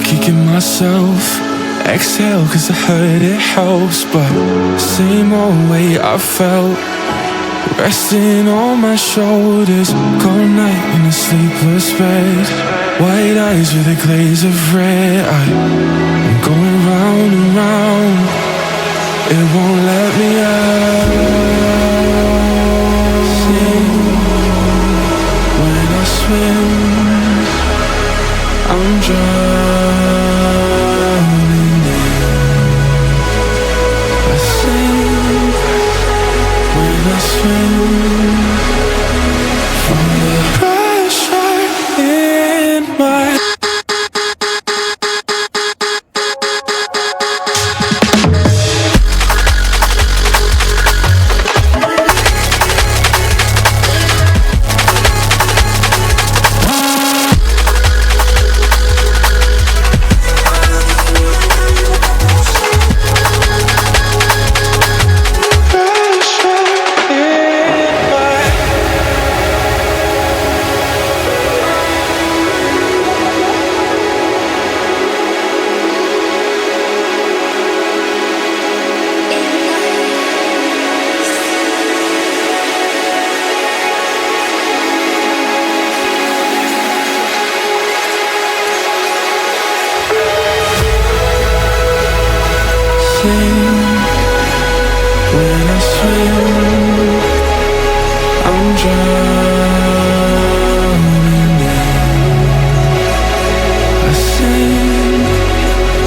kicking myself. Exhale cause I heard it helps, but same old way I felt, resting on my shoulders. Cold night in a sleepless bed, white eyes with a glaze of red. I'm going round and round, it won't let me out. Sing when I swim, I'm drowning in. I sing when I swim from the pressure in my. Sing